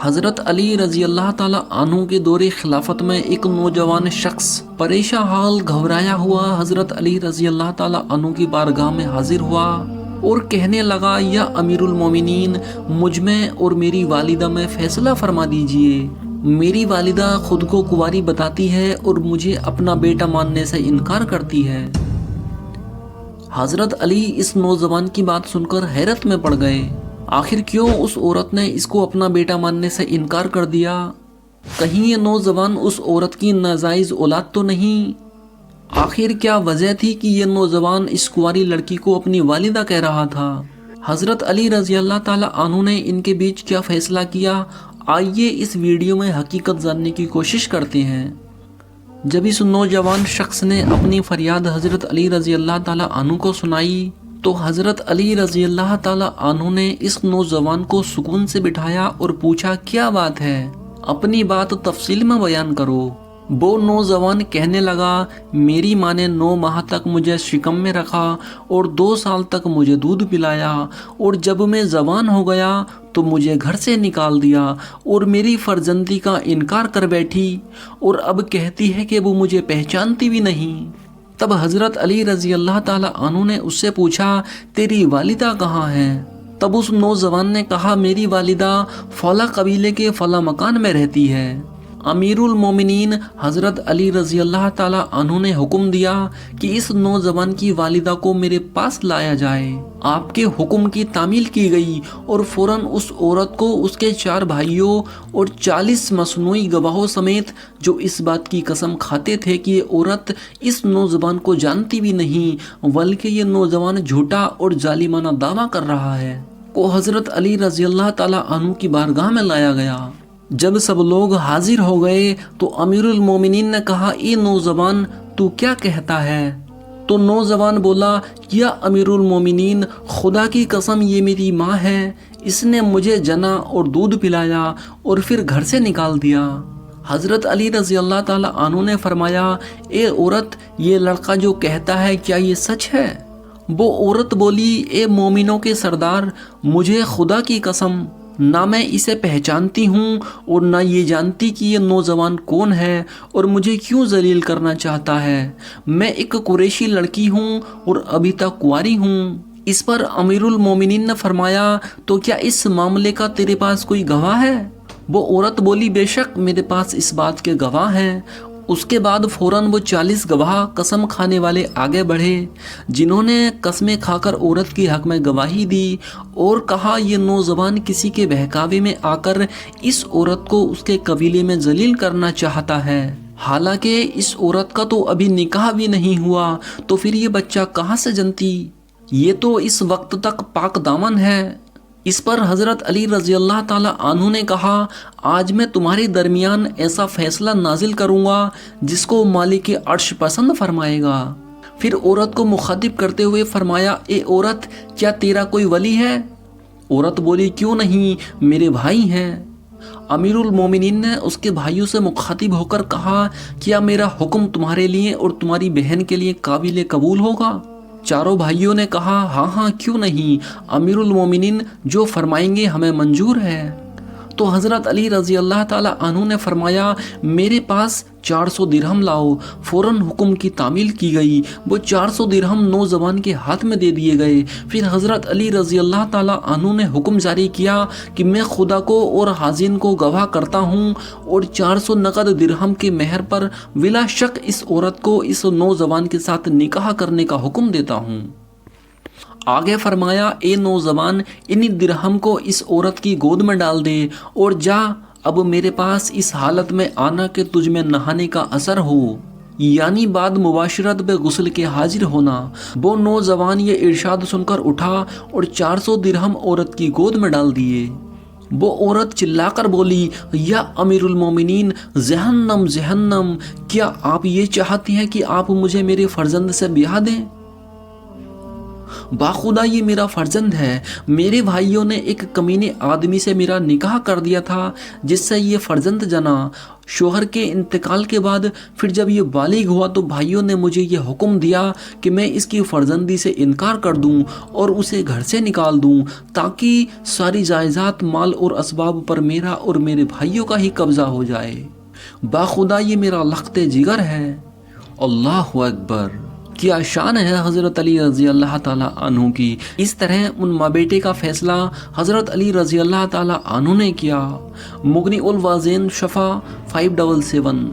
حضرت علی رضی اللہ تعالیٰ عنہ کے دور خلافت میں ایک نوجوان شخص پریشان حال گھبرایا ہوا حضرت علی رضی اللہ تعالیٰ عنہ کی بارگاہ میں حاضر ہوا اور کہنے لگا، یا امیر المومنین، مجھ میں اور میری والدہ میں فیصلہ فرما دیجئے۔ میری والدہ خود کو کنواری بتاتی ہے اور مجھے اپنا بیٹا ماننے سے انکار کرتی ہے۔ حضرت علی اس نوجوان کی بات سن کر حیرت میں پڑ گئے۔ آخر کیوں اس عورت نے اس کو اپنا بیٹا ماننے سے انکار کر دیا؟ کہیں یہ نوجوان اس عورت کی ناجائز اولاد تو نہیں؟ آخر کیا وجہ تھی کہ یہ نوجوان اس کنواری لڑکی کو اپنی والدہ کہہ رہا تھا؟ حضرت علی رضی اللہ تعالیٰ عنہ نے ان کے بیچ کیا فیصلہ کیا؟ آئیے اس ویڈیو میں حقیقت جاننے کی کوشش کرتے ہیں۔ جب اس نوجوان شخص نے اپنی فریاد حضرت علی رضی اللہ تعالیٰ عنہ کو سنائی تو حضرت علی رضی اللہ تعالیٰ عنہ نے اس نوجوان کو سکون سے بٹھایا اور پوچھا، کیا بات ہے؟ اپنی بات تفصیل میں بیان کرو۔ وہ نوجوان کہنے لگا، میری ماں نے 9 ماہ تک مجھے شکم میں رکھا اور 2 سال تک مجھے دودھ پلایا، اور جب میں جوان ہو گیا تو مجھے گھر سے نکال دیا اور میری فرزندی کا انکار کر بیٹھی، اور اب کہتی ہے کہ وہ مجھے پہچانتی بھی نہیں۔ تب حضرت علی رضی اللہ تعالیٰ عنہ نے اس سے پوچھا، تیری والدہ کہاں ہے؟ تب اس نوجوان نے کہا، میری والدہ فلاں قبیلے کے فلاں مکان میں رہتی ہے۔ امیر المومنین حضرت علی رضی اللہ تعالیٰ عنہ نے حکم دیا کہ اس نوجوان کی والدہ کو میرے پاس لایا جائے۔ آپ کے حکم کی تعمیل کی گئی اور فوراً اس عورت کو اس کے 4 بھائیوں اور 40 مصنوعی گواہوں سمیت، جو اس بات کی قسم کھاتے تھے کہ یہ عورت اس نوجوان کو جانتی بھی نہیں بلکہ یہ نوجوان جھوٹا اور ظالمانہ دعویٰ کر رہا ہے، کو حضرت علی رضی اللہ تعالیٰ عنہ کی بارگاہ میں لایا گیا۔ جب سب لوگ حاضر ہو گئے تو امیر المومنین نے کہا، اے نوجوان، تو کیا کہتا ہے؟ تو نوجوان بولا، یا امیر المومنین، خدا کی قسم یہ میری ماں ہے، اس نے مجھے جنا اور دودھ پلایا اور پھر گھر سے نکال دیا۔ حضرت علی رضی اللہ تعالیٰ عنہ نے فرمایا، اے عورت، یہ لڑکا جو کہتا ہے کیا یہ سچ ہے؟ وہ عورت بولی، اے مومنوں کے سردار، مجھے خدا کی قسم نہ میں اسے پہچانتی ہوں اور نہ یہ جانتی کہ یہ نوجوان کون ہے اور مجھے کیوں ذلیل کرنا چاہتا ہے۔ میں ایک قریشی لڑکی ہوں اور ابھی تک کنواری ہوں۔ اس پر امیر المومنین نے فرمایا، تو کیا اس معاملے کا تیرے پاس کوئی گواہ ہے؟ وہ عورت بولی، بے شک میرے پاس اس بات کے گواہ ہیں۔ اس کے بعد فوراً وہ 40 گواہ قسم کھانے والے آگے بڑھے، جنہوں نے قسمیں کھا کر عورت کی حق میں گواہی دی اور کہا، یہ نوجوان کسی کے بہکاوے میں آ کر اس عورت کو اس کے قبیلے میں ذلیل کرنا چاہتا ہے، حالانکہ اس عورت کا تو ابھی نکاح بھی نہیں ہوا، تو پھر یہ بچہ کہاں سے جنتی؟ یہ تو اس وقت تک پاک دامن ہے۔ اس پر حضرت علی رضی اللہ تعالیٰ عنہ نے کہا، آج میں تمہارے درمیان ایسا فیصلہ نازل کروں گا جس کو مالک عرش پسند فرمائے گا۔ پھر عورت کو مخاطب کرتے ہوئے فرمایا، اے عورت، کیا تیرا کوئی ولی ہے؟ عورت بولی، کیوں نہیں، میرے بھائی ہیں۔ امیر المومنین نے اس کے بھائیوں سے مخاطب ہو کر کہا، کیا میرا حکم تمہارے لیے اور تمہاری بہن کے لیے قابل قبول ہوگا؟ چاروں بھائیوں نے کہا، ہاں ہاں، کیوں نہیں، امیر المومنین جو فرمائیں گے ہمیں منظور ہے۔ تو حضرت علی رضی اللہ تعالیٰ عنہ نے فرمایا، میرے پاس 400 درہم لاؤ۔ فوراً حکم کی تعمیل کی گئی، وہ 400 درہم نوجوان کے ہاتھ میں دے دیے گئے۔ پھر حضرت علی رضی اللہ تعالیٰ عنہ نے حکم جاری کیا کہ میں خدا کو اور حاضرین کو گواہ کرتا ہوں اور 400 نقد درہم کے مہر پر بلا شک اس عورت کو اس نوجوان کے ساتھ نکاح کرنے کا حکم دیتا ہوں۔ آگے فرمایا، اے نوجوان، انہی درہم کو اس عورت کی گود میں ڈال دے اور جا، اب میرے پاس اس حالت میں آنا کہ تجھ میں نہانے کا اثر ہو، یعنی بعد مباشرت بے غسل کے حاضر ہونا۔ وہ نوجوان یہ ارشاد سن کر اٹھا اور 400 درہم عورت کی گود میں ڈال دیے۔ وہ عورت چلا کر بولی، یا امیر المومنین، جہنم جہنم، کیا آپ یہ چاہتی ہیں کہ آپ مجھے میرے فرزند سے بیاہ دیں؟ باخدا یہ میرا فرزند ہے، میرے بھائیوں نے ایک کمینے آدمی سے میرا نکاح کر دیا تھا جس سے یہ فرزند جنا۔ شوہر کے انتقال کے بعد پھر جب یہ بالغ ہوا تو بھائیوں نے مجھے یہ حکم دیا کہ میں اس کی فرزندی سے انکار کر دوں اور اسے گھر سے نکال دوں تاکہ ساری جائیداد، مال اور اسباب پر میرا اور میرے بھائیوں کا ہی قبضہ ہو جائے۔ باخدا یہ میرا لخت جگر ہے۔ اللہ اکبر! کیا شان ہے حضرت علی رضی اللہ تعالیٰ عنہ کی۔ اس طرح ان ماں بیٹے کا فیصلہ حضرت علی رضی اللہ تعالیٰ عنہ نے کیا۔ مغنی الوازین شفا 577